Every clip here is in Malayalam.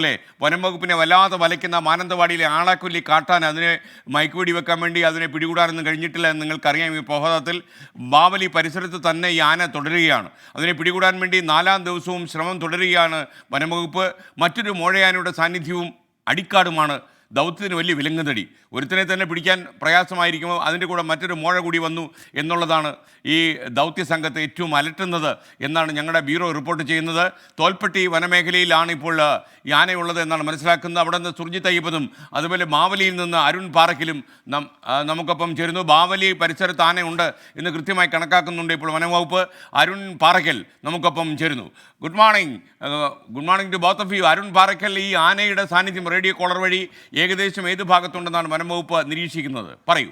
അല്ലേ? വനം വകുപ്പിനെ വല്ലാതെ വലയ്ക്കുന്ന മാനന്തവാടിയിലെ ആളാക്കൊല്ലി കാട്ടാൻ അതിനെ മയക്കുവെടി വെക്കാൻ വേണ്ടി അതിനെ പിടികൂടാനൊന്നും കഴിഞ്ഞിട്ടില്ല എന്ന് നിങ്ങൾക്കറിയാം. ഈ പോഹത്തിൽ ബാവലി പരിസരത്ത് തന്നെ ഈ ആന തുടരുകയാണ്. അതിനെ പിടികൂടാൻ വേണ്ടി 4-ാം ദിവസവും ശ്രമം തുടരുകയാണ് വനം വകുപ്പ്. മറ്റൊരു മോഴയാനയുടെ സാന്നിധ്യവും അടിക്കാടുമാണ് ദൗത്യത്തിന് വലിയ വിലങ്ങുതടി. ഒരുത്തനെ തന്നെ പിടിക്കാൻ പ്രയാസമായിരിക്കുമ്പോൾ അതിൻ്റെ കൂടെ മറ്റൊരു മോഴ കൂടി വന്നു എന്നുള്ളതാണ് ഈ ദൗത്യ സംഘത്തെ ഏറ്റവും അലട്ടുന്നത് എന്നാണ് ഞങ്ങളുടെ ബ്യൂറോ റിപ്പോർട്ട് ചെയ്യുന്നത്. തോൽപ്പെട്ടി വനമേഖലയിലാണ് ഇപ്പോൾ ഈ ആനയുള്ളത് എന്നാണ് മനസ്സിലാക്കുന്നത്. അവിടെ നിന്ന് സുർജിത്ത് അയ്യപ്പനും അതുപോലെ ബാവലിയിൽ നിന്ന് അരുൺ പാറയ്ക്കലും നമുക്കൊപ്പം ചേരുന്നു. ബാവലി പരിസരത്ത് ആനയുണ്ട് എന്ന് കൃത്യമായി കണക്കാക്കുന്നുണ്ട് ഇപ്പോൾ വനംവകുപ്പ്. അരുൺ പാറയ്ക്കൽ നമുക്കൊപ്പം ചേരുന്നു. Good morning to both of you. Arun Parakkal, ഈ ആനയുടെ സാന്നിധ്യം റേഡിയോ കോളർ വഴി ഏകദേശം ഏത് ഭാഗത്തുണ്ടെന്നാണ് വനംവകുപ്പ് നിരീക്ഷിക്കുന്നത്? പറയൂ.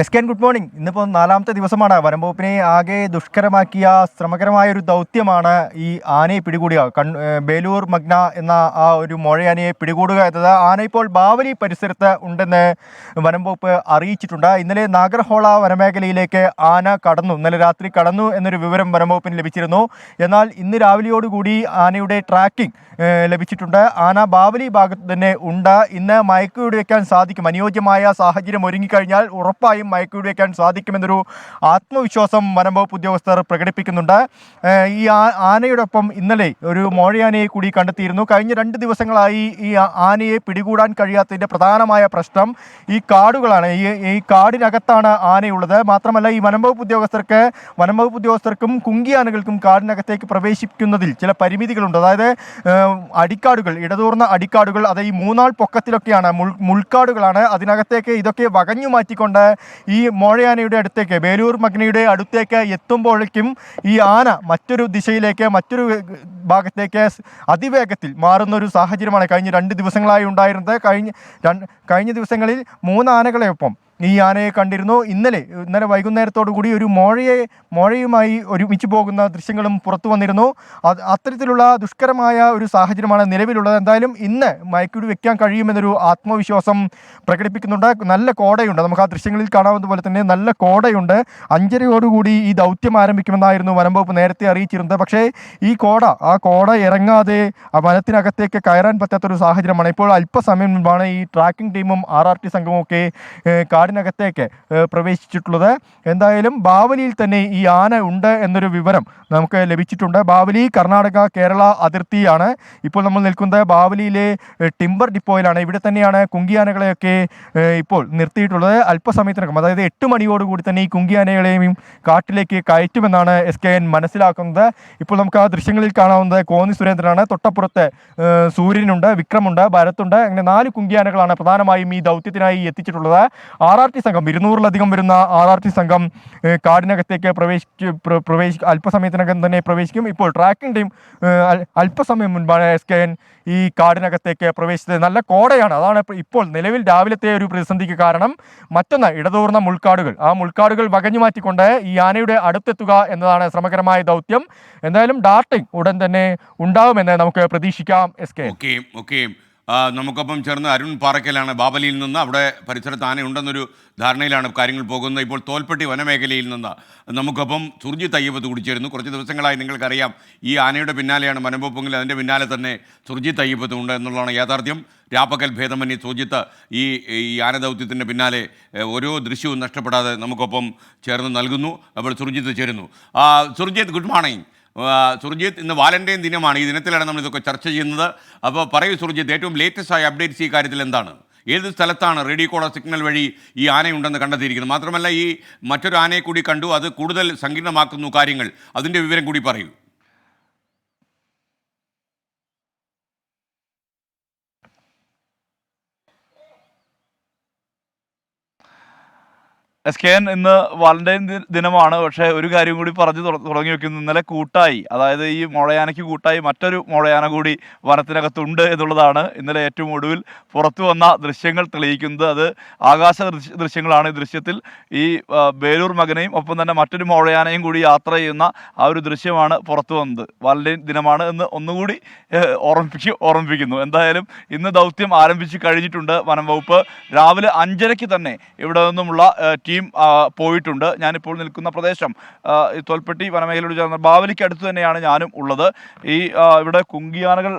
S K, good morning. ഇന്നിപ്പോൾ 4-ാമത്തെ ദിവസമാണ്. വനം വകുപ്പിനെ ആകെ ദുഷ്കരമാക്കിയ ശ്രമകരമായൊരു ദൗത്യമാണ് ഈ ആനയെ പിടികൂടുക. ബേലൂർ മഗ്ന എന്ന ആ ഒരു മോഴയാനയെ പിടികൂടുക എന്നത്. ആന ഇപ്പോൾ ബാവലി പരിസരത്ത് ഉണ്ടെന്ന് വനം വകുപ്പ് അറിയിച്ചിട്ടുണ്ട്. ഇന്നലെ നാഗർഹോള വനമേഖലയിലേക്ക് ആന കടന്നു, ഇന്നലെ രാത്രി കടന്നു എന്നൊരു വിവരം വനം വകുപ്പിന് ലഭിച്ചിരുന്നു. എന്നാൽ ഇന്ന് രാവിലെയോടുകൂടി ആനയുടെ ട്രാക്കിംഗ് ലഭിച്ചിട്ടുണ്ട്. ആന ബാവലി ഭാഗത്ത് തന്നെ ഉണ്ട്. ഇന്ന് മയക്കുവെടി വയ്ക്കാൻ സാധിക്കും, അനുയോജ്യമായ സാഹചര്യം ഒരുങ്ങിക്കഴിഞ്ഞാൽ ഉറപ്പായും മയക്കുവെടി വയ്ക്കാൻ സാധിക്കുമെന്നൊരു ആത്മവിശ്വാസം വനം വകുപ്പ് ഉദ്യോഗസ്ഥർ പ്രകടിപ്പിക്കുന്നുണ്ട്. ഈ ആനയോടൊപ്പം ഇന്നലെ ഒരു മോഴയാനയെ കൂടി കണ്ടെത്തിയിരുന്നു. കഴിഞ്ഞ 2 ദിവസങ്ങളായി ഈ ആനയെ പിടികൂടാൻ കഴിയാത്തതിൻ്റെ പ്രധാനമായ പ്രശ്നം ഈ കാടുകളാണ്. ഈ കാടിനകത്താണ് ആനയുള്ളത്. മാത്രമല്ല, ഈ വനം വകുപ്പ് ഉദ്യോഗസ്ഥർക്കും കുങ്കിയാനകൾക്കും കാടിനകത്തേക്ക് പ്രവേശിക്കുന്നതിൽ ചില പരിമിതികളുണ്ട്. അതായത് അടിക്കാടുകൾ, ഇടതൂർന്ന അടിക്കാടുകൾ, അത് ഈ 3 ആൾ പൊക്കത്തിലൊക്കെയാണ്, മുൾക്കാടുകളാണ്. അതിനകത്തേക്ക് ഇതൊക്കെ വകഞ്ഞു മാറ്റിക്കൊണ്ട് ഈ മോഴയാനയുടെ അടുത്തേക്ക്, ബേലൂർ മഗ്നയുടെ അടുത്തേക്ക് എത്തുമ്പോഴേക്കും ഈ ആന മറ്റൊരു ദിശയിലേക്ക്, മറ്റൊരു ഭാഗത്തേക്ക് അതിവേഗത്തിൽ മാറുന്ന ഒരു സാഹചര്യമാണ് കഴിഞ്ഞ 2 ദിവസങ്ങളായി ഉണ്ടായിരുന്നത്. കഴിഞ്ഞ ദിവസങ്ങളിൽ 3 ആനകളെയൊപ്പം ഈ ആനയെ കണ്ടിരുന്നു. ഇന്നലെ വൈകുന്നേരത്തോടു കൂടി ഒരു മോഴയുമായി ഒരുമിച്ച് പോകുന്ന ദൃശ്യങ്ങളും പുറത്തു വന്നിരുന്നു. അത്തരത്തിലുള്ള ദുഷ്കരമായ ഒരു സാഹചര്യമാണ് നിലവിലുള്ളത്. എന്തായാലും ഇന്ന് മയക്കുവെടി വെക്കാൻ കഴിയുമെന്നൊരു ആത്മവിശ്വാസം പ്രകടിപ്പിക്കുന്നുണ്ട്. നല്ല കോടയുണ്ട്, നമുക്ക് ആ ദൃശ്യങ്ങളിൽ കാണാവുന്ന പോലെ തന്നെ നല്ല കോടയുണ്ട്. 5:30 ഈ ദൗത്യം ആരംഭിക്കുമെന്നായിരുന്നു വനം വകുപ്പ് നേരത്തെ അറിയിച്ചിരുന്നത്. പക്ഷേ ഈ കോട ഇറങ്ങാതെ ആ വനത്തിനകത്തേക്ക് കയറാൻ പറ്റാത്തൊരു സാഹചര്യമാണ്. ഇപ്പോൾ അല്പസമയം മുൻപാണ് ഈ ട്രാക്കിംഗ് ടീമും RRT സംഘവും ഒക്കെ കാടിനകത്തേക്ക് പ്രവേശിച്ചിട്ടുള്ളത്. എന്തായാലും ബാവലിയിൽ തന്നെ ഈ ആന ഉണ്ട് എന്നൊരു വിവരം നമുക്ക് ലഭിച്ചിട്ടുണ്ട്. ബാവലി കർണാടക കേരള അതിർത്തിയാണ്. ഇപ്പോൾ നമ്മൾ നിൽക്കുന്നത് ബാവലിയിലെ ടിമ്പർ ഡിപ്പോയിലാണ്. ഇവിടെ തന്നെയാണ് കുങ്കിയാനകളെയൊക്കെ ഇപ്പോൾ നിർത്തിയിട്ടുള്ളത്. അല്പസമയത്തിനകം, അതായത് 8 മണിയോടുകൂടി തന്നെ ഈ കുങ്കിയാനകളെയും കാട്ടിലേക്ക് കയറ്റുമെന്നാണ് SKN മനസ്സിലാക്കുന്നത്. ഇപ്പോൾ നമുക്ക് ആ ദൃശ്യങ്ങളിൽ കാണാവുന്നത് കോന്നി സുരേന്ദ്രനാണ്. തൊട്ടപ്പുറത്ത് സൂര്യനുണ്ട്, വിക്രമുണ്ട്, ഭരത്തുണ്ട്. അങ്ങനെ 4 കുങ്കിയാനകളാണ് പ്രധാനമായും ഈ ദൗത്യത്തിനായി എത്തിച്ചിട്ടുള്ളത്. RRT സംഘം, 200-ലധികം വരുന്ന RRT സംഘം കാടിനകത്തേക്ക് അല്പസമയത്തിനകം തന്നെ പ്രവേശിക്കും. ഇപ്പോൾ ട്രാക്കിംഗ് ടീം അല്പസമയം മുൻപാണ് SKN ഈ കാടിനകത്തേക്ക് പ്രവേശിച്ചത്. നല്ല കോടയാണ്, അതാണ് ഇപ്പോൾ നിലവിൽ രാവിലത്തെ ഒരു പ്രതിസന്ധിക്ക് കാരണം. മറ്റൊന്ന്, ഇടതൂർന്ന മുൾക്കാടുകൾ, ആ മുൾക്കാടുകൾ വകഞ്ഞു മാറ്റിക്കൊണ്ട് ഈ ആനയുടെ അടുത്തെത്തുക എന്നതാണ് ശ്രമകരമായ ദൗത്യം. എന്തായാലും ഡാർട്ടിംഗ് ഉടൻ തന്നെ ഉണ്ടാകുമെന്ന് നമുക്ക് പ്രതീക്ഷിക്കാം. SKN നമുക്കൊപ്പം ചേർന്ന് അരുൺ പാറയ്ക്കലാണ്. ബാവലിയിൽ നിന്ന്, അവിടെ പരിസരത്ത് ആനയുണ്ടെന്നൊരു ധാരണയിലാണ് കാര്യങ്ങൾ പോകുന്നത്. ഇപ്പോൾ തോൽപ്പെട്ടി വനമേഖലയിൽ നിന്ന് നമുക്കൊപ്പം സുർജിത്ത് അയ്യപ്പത്ത് കൂടി ചേരുന്നു. കുറച്ച് ദിവസങ്ങളായി നിങ്ങൾക്കറിയാം ഈ ആനയുടെ പിന്നാലെയാണ് വനം വകുപ്പെങ്കിൽ അതിൻ്റെ പിന്നാലെ തന്നെ സുർജിത്ത് അയ്യപ്പത്തും ഉണ്ട് എന്നുള്ളതാണ് യാഥാർത്ഥ്യം. രാപ്പകൽ ഭേദമന്യേ സുർജിത്ത് ഈ ആനദൗത്യത്തിൻ്റെ പിന്നാലെ ഓരോ ദൃശ്യവും നഷ്ടപ്പെടാതെ നമുക്കൊപ്പം ചേർന്ന് നൽകുന്നു. അപ്പോൾ സുർജിത്ത് ചേരുന്നു. Surjit, good morning. സുർജിത്ത്, ഇന്ന് വാലന്റൈൻ ദിനമാണ്. ഈ ദിനത്തിലാണ് നമ്മൾ ഇതൊക്കെ ചർച്ച ചെയ്യുന്നത്. അപ്പോൾ പറയൂ സുർജിത്ത്, ഏറ്റവും ലേറ്റസ്റ്റ് ആയ അപ്ഡേറ്റ്സ് ഈ കാര്യത്തിൽ എന്താണ്? ഏത് സ്ഥലത്താണ് റേഡിയോ കോളർ സിഗ്നൽ വഴി ഈ ആനയുണ്ടെന്ന് കണ്ടെത്തിയിരിക്കുന്നത്? മാത്രമല്ല, ഈ മറ്റൊരു ആനയെ കൂടി കണ്ടു, അത് കൂടുതൽ സങ്കീർണമാക്കുന്നു കാര്യങ്ങൾ. അതിൻ്റെ വിവരം കൂടി പറയൂ. SKN, ഇന്ന് വാലന്റൈൻ ദിനമാണ്. പക്ഷേ ഒരു കാര്യം കൂടി പറഞ്ഞു തുടങ്ങി വെക്കുന്നു. ഇന്നലെ കൂട്ടായി, അതായത് ഈ മോഴയാനയ്ക്ക് കൂട്ടായി മറ്റൊരു മോഴയാന കൂടി വനത്തിനകത്തുണ്ട് എന്നുള്ളതാണ് ഇന്നലെ ഏറ്റവും ഒടുവിൽ പുറത്തു വന്ന ദൃശ്യങ്ങൾ തെളിയിക്കുന്നത്. അത് ആകാശ ദൃശ്യങ്ങളാണ്. ഈ ദൃശ്യത്തിൽ ഈ ബേലൂർ മകനെയും ഒപ്പം തന്നെ മറ്റൊരു മോഴയാനയും കൂടി യാത്ര ചെയ്യുന്ന ആ ഒരു ദൃശ്യമാണ് പുറത്തു വന്നത്. വാലന്റൈൻ ദിനമാണ് എന്ന് ഒന്നുകൂടി ഓർമ്മിപ്പിക്കുന്നു. എന്തായാലും ഇന്ന് ദൗത്യം ആരംഭിച്ച് കഴിഞ്ഞിട്ടുണ്ട് വനം വകുപ്പ്. രാവിലെ 5:30 തന്നെ ഇവിടെ നിന്നുമുള്ള ടീം പോയിട്ടുണ്ട്. ഞാനിപ്പോൾ നിൽക്കുന്ന പ്രദേശം ഈ തോൽപ്പെട്ടി വനമേഖലയോട് ചേർന്ന ബാവലിക്ക് അടുത്ത് തന്നെയാണ് ഞാനും ഉള്ളത്. ഈ ഇവിടെ കുങ്കിയാനകൾ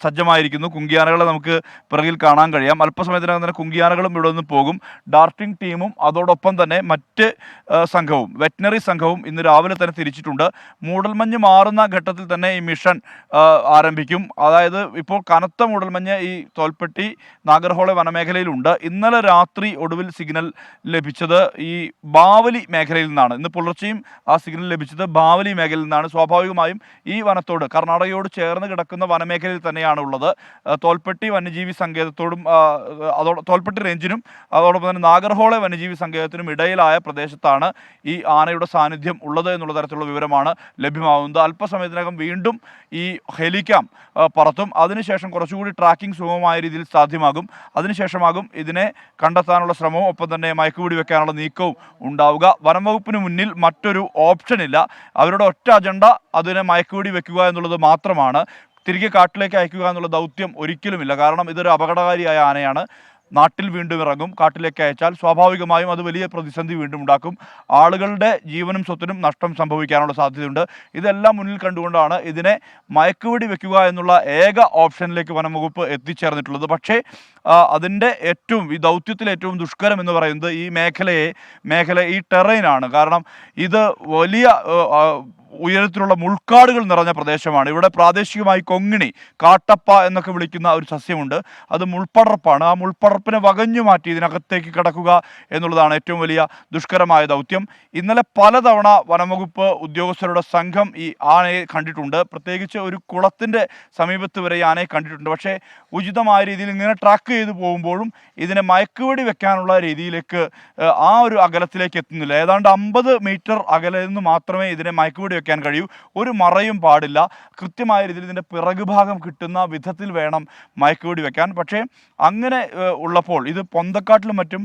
സജ്ജമായിരിക്കുന്നു. കുങ്കിയാനകളെ നമുക്ക് പിറകിൽ കാണാൻ കഴിയാം. അല്പസമയത്തിനകം തന്നെ കുങ്കിയാനകളും ഇവിടെ നിന്ന് പോകും. ഡാർട്ടിംഗ് ടീമും അതോടൊപ്പം തന്നെ മറ്റ് സംഘവും വെറ്റിനറി സംഘവും ഇന്ന് രാവിലെ തന്നെ തിരിച്ചിട്ടുണ്ട്. മൂടൽമഞ്ഞ് മാറുന്ന ഘട്ടത്തിൽ തന്നെ ഈ മിഷൻ ആരംഭിക്കും. അതായത് ഇപ്പോൾ കനത്ത മൂടൽമഞ്ഞ് ഈ തോൽപ്പെട്ടി നാഗർഹോളെ വനമേഖലയിലുണ്ട്. ഇന്നലെ രാത്രി ഒടുവിൽ സിഗ്നൽ ലഭിച്ചത് ഈ ബാവലി മേഖലയിൽ നിന്നാണ്. ഇന്ന് പുലർച്ചെയും ആ സിഗ്നൽ ലഭിച്ചത് ബാവലി മേഖലയിൽ നിന്നാണ്. സ്വാഭാവികമായും ഈ വനത്തോട് കർണാടകയോട് ചേർന്ന് കിടക്കുന്ന വനമേഖലയിൽ തന്നെയാണ് ഉള്ളത്. തോൽപ്പെട്ടി വന്യജീവി സങ്കേതത്തോടും തോൽപ്പെട്ടി റേഞ്ചിനും അതോടൊപ്പം തന്നെ നാഗർഹോളെ വന്യജീവി സങ്കേതത്തിനും ഇടയിലായ പ്രദേശത്താണ് ഈ ആനയുടെ സാന്നിധ്യം ഉള്ളത് എന്നുള്ള തരത്തിലുള്ള വിവരമാണ് ലഭ്യമാകുന്നത്. അല്പസമയത്തിനകം വീണ്ടും ഈ ഹെലികാം പറത്തും. അതിനുശേഷം കുറച്ചുകൂടി ട്രാക്കിംഗ് സുഗമമായ രീതിയിൽ സാധ്യമാകും. അതിനുശേഷമാകും ഇതിനെ കണ്ടെത്താനുള്ള ശ്രമവും ഒപ്പം തന്നെ മയക്കുപിടി വെക്കാനുള്ള നീക്കവും ഉണ്ടാവുക. വനം വകുപ്പിന് മുന്നിൽ മറ്റൊരു ഓപ്ഷൻ ഇല്ല. അവരുടെ ഒറ്റ അജണ്ട അതിനെ മയക്കുപിടി വെക്കുക എന്നുള്ളത് മാത്രമാണ്. തിരികെ കാട്ടിലേക്ക് അയക്കുക എന്നുള്ള ദൗത്യം ഒരിക്കലുമില്ല. കാരണം ഇതൊരു അപകടകാരിയായ ആനയാണ്. നാട്ടിൽ വീണ്ടും ഇറങ്ങും. കാട്ടിലേക്ക് അയച്ചാൽ സ്വാഭാവികമായും അത് വലിയ പ്രതിസന്ധി വീണ്ടും ഉണ്ടാക്കും. ആളുകളുടെ ജീവനും സ്വത്തിനും നഷ്ടം സംഭവിക്കാനുള്ള സാധ്യതയുണ്ട്. ഇതെല്ലാം മുന്നിൽ കണ്ടുകൊണ്ടാണ് ഇതിനെ മയക്കുവെടി വെക്കുക എന്നുള്ള ഏക ഓപ്ഷനിലേക്ക് വനം വകുപ്പ് എത്തിച്ചേർന്നിട്ടുള്ളത്. പക്ഷേ അതിൻ്റെ ഈ ദൗത്യത്തിൽ ഏറ്റവും ദുഷ്കരം എന്ന് പറയുന്നത് ഈ മേഖല ഈ ടെറൈനാണ്. കാരണം ഇത് വലിയ ഉയരത്തിലുള്ള മുൾക്കാടുകൾ നിറഞ്ഞ പ്രദേശമാണ്. ഇവിടെ പ്രാദേശികമായി കൊങ്ങിണി, കാട്ടപ്പ എന്നൊക്കെ വിളിക്കുന്ന ഒരു സസ്യമുണ്ട്. അത് മുൾപ്പടർപ്പാണ്. ആ മുൾപ്പടർപ്പിനെ വകഞ്ഞു മാറ്റി ഇതിനകത്തേക്ക് കടക്കുക എന്നുള്ളതാണ് ഏറ്റവും വലിയ ദുഷ്കരമായ ദൗത്യം. ഇന്നലെ പലതവണ വനംവകുപ്പ് ഉദ്യോഗസ്ഥരുടെ സംഘം ഈ ആനയെ കണ്ടിട്ടുണ്ട്. പ്രത്യേകിച്ച് ഒരു കുളത്തിൻ്റെ സമീപത്ത് വരെ ഈ ആനയെ കണ്ടിട്ടുണ്ട്. പക്ഷേ ഉചിതമായ രീതിയിൽ ഇങ്ങനെ ട്രാക്ക് ചെയ്ത് പോകുമ്പോഴും ഇതിനെ മയക്കുവെടി വെക്കാനുള്ള രീതിയിലേക്ക് ആ ഒരു അകലത്തിലേക്ക് എത്തുന്നില്ല. ഏതാണ്ട് 50 മീറ്റർ അകലെ നിന്ന് മാത്രമേ ഇതിനെ മയക്കുവെടി വെക്കാൻ കഴിയൂ. ഒരു മറയും പാടില്ല. കൃത്യമായ രീതിയിൽ ഇതിൻ്റെ പിറകുഭാഗം കിട്ടുന്ന വിധത്തിൽ വേണം മയക്കുവെടി വെക്കാൻ. പക്ഷേ അങ്ങനെ ഉള്ളപ്പോൾ ഇത് പൊന്തക്കാട്ടിലും മറ്റും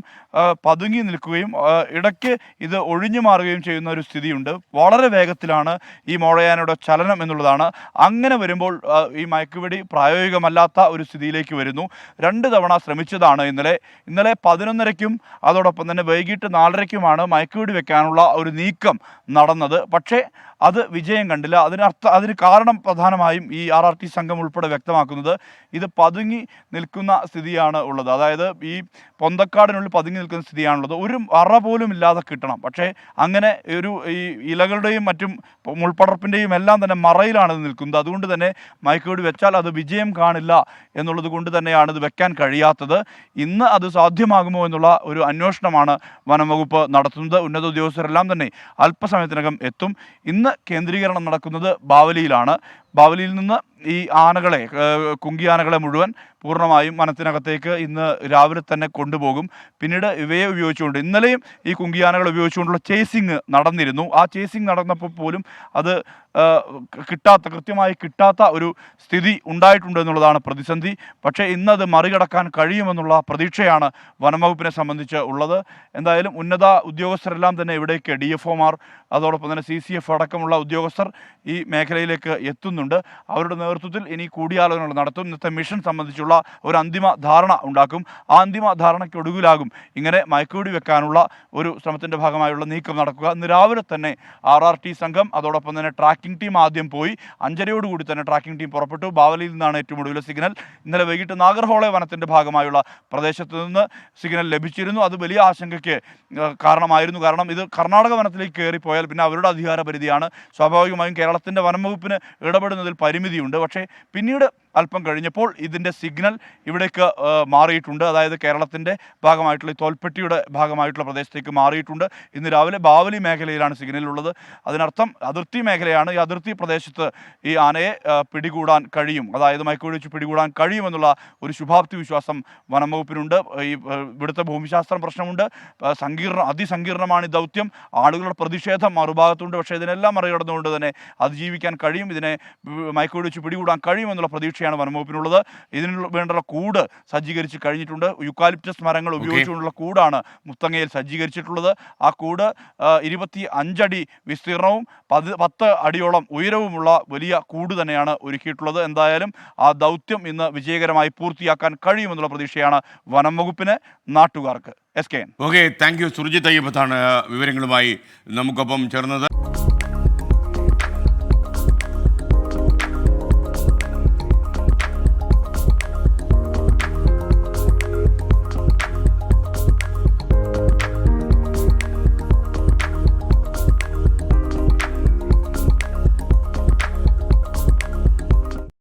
പതുങ്ങി നിൽക്കുകയും ഇടയ്ക്ക് ഇത് ഒഴിഞ്ഞു മാറുകയും ചെയ്യുന്ന ഒരു സ്ഥിതിയുണ്ട്. വളരെ വേഗത്തിലാണ് ഈ മോഴയാനയുടെ ചലനം എന്നുള്ളതാണ്. അങ്ങനെ വരുമ്പോൾ ഈ മയക്കുവെടി പ്രായോഗികമല്ലാത്ത ഒരു സ്ഥിതിയിലേക്ക് വരുന്നു. 2 തവണ ശ്രമിച്ചതാണ് ഇന്നലെ 11:30-ക്കും അതോടൊപ്പം തന്നെ വൈകിട്ട് 4:30-ക്കുമാണ് മയക്കുവെടി വെക്കാനുള്ള ഒരു നീക്കം നടന്നത്. പക്ഷേ അത് വിജയം കണ്ടില്ല. അതിന് കാരണം പ്രധാനമായും ഈ RRT സംഘം ഉൾപ്പെടെ വ്യക്തമാക്കുന്നത് ഇത് പതുങ്ങി നിൽക്കുന്ന സ്ഥിതിയാണ് ഉള്ളത്. അതായത് ഈ പൊന്തക്കാടിനുള്ളിൽ പതുങ്ങി നിൽക്കുന്ന സ്ഥിതിയാണുള്ളത്. ഒരു അറ പോലും ഇല്ലാതെ കിട്ടണം. പക്ഷേ അങ്ങനെ ഈ ഇലകളുടെയും മറ്റും മുൾപ്പടർപ്പിൻ്റെയും എല്ലാം തന്നെ മറയിലാണ് ഇത് നിൽക്കുന്നത്. അതുകൊണ്ട് തന്നെ മയക്കുവെടി വെച്ചാൽ അത് വിജയം കാണില്ല എന്നുള്ളത് കൊണ്ട് തന്നെയാണ് ഇത് വെക്കാൻ കഴിയാത്തത്. ഇന്ന് അത് സാധ്യമാകുമോ എന്നുള്ള ഒരു അന്വേഷണമാണ് വനം വകുപ്പ് നടത്തുന്നത്. ഉന്നത ഉദ്യോഗസ്ഥരെല്ലാം തന്നെ അല്പസമയത്തിനകം എത്തും. ഇന്ന് കേന്ദ്രീകരണം നടക്കുന്നത് ബാവലിയിലാണ്. ബാവലിയിൽ നിന്ന് ഈ കുങ്കിയാനകളെ മുഴുവൻ പൂർണ്ണമായും വനത്തിനകത്തേക്ക് ഇന്ന് രാവിലെ തന്നെ കൊണ്ടുപോകും. പിന്നീട് ഇവയെ ഉപയോഗിച്ചുകൊണ്ട് ഇന്നലെയും ഈ കുങ്കിയാനകളെ ഉപയോഗിച്ചുകൊണ്ടുള്ള ചേസിങ് നടന്നിരുന്നു. ആ ചേസിങ് നടന്നപ്പോൾ പോലും അത് കൃത്യമായി കിട്ടാത്ത ഒരു സ്ഥിതി ഉണ്ടായിട്ടുണ്ട് എന്നുള്ളതാണ് പ്രതിസന്ധി. പക്ഷേ ഇന്നത് മറികടക്കാൻ കഴിയുമെന്നുള്ള പ്രതീക്ഷയാണ് വനംവകുപ്പിനെ സംബന്ധിച്ച് ഉള്ളത്. എന്തായാലും ഉന്നത ഉദ്യോഗസ്ഥരെല്ലാം തന്നെ ഇവിടേക്ക് DFOമാർ അതോടൊപ്പം തന്നെ CCF അടക്കമുള്ള ഉദ്യോഗസ്ഥർ ഈ മേഖലയിലേക്ക് എത്തുന്നുണ്ട്. അവരുടെ നേതൃത്വത്തിൽ ഇനി കൂടിയാലോചനകൾ നടത്തും. ഇന്നത്തെ മിഷൻ സംബന്ധിച്ചുള്ള ഒരു അന്തിമ ധാരണ ഉണ്ടാക്കും. ആ അന്തിമ ധാരണയ്ക്കൊടുവിലാകും ഇങ്ങനെ മയക്കുവെടി വെക്കാനുള്ള ഒരു ശ്രമത്തിൻ്റെ ഭാഗമായുള്ള നീക്കം നടക്കുക. ഇന്ന് രാവിലെ തന്നെ RRT സംഘം അതോടൊപ്പം തന്നെ ട്രാക്കിംഗ് ടീം ആദ്യം പോയി. 5:30-ഓടുകൂടി തന്നെ ട്രാക്കിംഗ് ടീം പുറപ്പെട്ടു. ബാവലിയിൽ നിന്നാണ് ഏറ്റവും ഒടുവിലെ സിഗ്നൽ. ഇന്നലെ വൈകിട്ട് നാഗർഹോളെ വനത്തിൻ്റെ ഭാഗമായുള്ള പ്രദേശത്ത് നിന്ന് സിഗ്നൽ ലഭിച്ചിരുന്നു. അത് വലിയ ആശങ്കയ്ക്ക് കാരണമായിരുന്നു. കാരണം ഇത് കർണാടക വനത്തിലേക്ക് കയറിപ്പോയാൽ പിന്നെ അവരുടെ അധികാര പരിധിയാണ്. സ്വാഭാവികമായും കേരളത്തിൻ്റെ വനം വകുപ്പിന് ഇടപെടുന്നതിൽ പരിമിതിയുണ്ട്. പക്ഷേ പിന്നീട് അല്പം കഴിഞ്ഞപ്പോൾ ഇതിൻ്റെ സിഗ്നൽ ഇവിടേക്ക് മാറിയിട്ടുണ്ട്. അതായത് കേരളത്തിൻ്റെ ഭാഗമായിട്ടുള്ള തോൽപ്പെട്ടിയുടെ ഭാഗമായിട്ടുള്ള പ്രദേശത്തേക്ക് മാറിയിട്ടുണ്ട്. ഇന്ന് രാവിലെ ബാവലി മേഖലയിലാണ് സിഗ്നലുള്ളത്. അതിനർത്ഥം അതിർത്തി മേഖലയാണ്. ഈ അതിർത്തി പ്രദേശത്ത് ഈ ആനയെ പിടികൂടാൻ കഴിയും. അതായത് മയക്കുവെടി വെച്ച് പിടികൂടാൻ കഴിയുമെന്നുള്ള ഒരു ശുഭാപ്തി വിശ്വാസം വനം വകുപ്പിനുണ്ട്. ഇവിടുത്തെ ഭൂമിശാസ്ത്രം പ്രശ്നമുണ്ട്. അതിസങ്കീർണമാണ് ഈ ദൗത്യം. ആളുകളുടെ പ്രതിഷേധം മറുഭാഗത്തുണ്ട്. പക്ഷേ ഇതിനെല്ലാം മറികടന്നുകൊണ്ട് തന്നെ അതിജീവിക്കാൻ കഴിയും. ഇതിനെ മയക്കുവെടി വെച്ച് പിടികൂടാൻ കഴിയുമെന്നുള്ള പ്രതീക്ഷ പ്രതീക്ഷയാണ് വനംവകുപ്പിനുള്ളത്. ഇതിനുള്ള വേണ്ടുള്ള കൂട് സജ്ജീകരിച്ച് കഴിഞ്ഞിട്ടുണ്ട്. യുക്കാലിപ്റ്റസ് മരങ്ങൾ ഉപയോഗിച്ചുകൊണ്ടുള്ള കൂടാണ് മുത്തങ്ങയിൽ സജ്ജീകരിച്ചിട്ടുള്ളത്. ആ കൂട് 25 അടി വിസ്തീർണവും 10 അടിയോളം ഉയരവുമുള്ള വലിയ കൂട് തന്നെയാണ് ഒരുക്കിയിട്ടുള്ളത്. എന്തായാലും ആ ദൗത്യം ഇന്ന് വിജയകരമായി പൂർത്തിയാക്കാൻ കഴിയുമെന്നുള്ള പ്രതീക്ഷയാണ് വനം വകുപ്പിന്, നാട്ടുകാർക്ക്. SKN. Okay, thank you. Surjith അയ്യപ്പത്താണ് വിവരങ്ങളുമായി നമുക്കൊപ്പം ചേർന്നത്.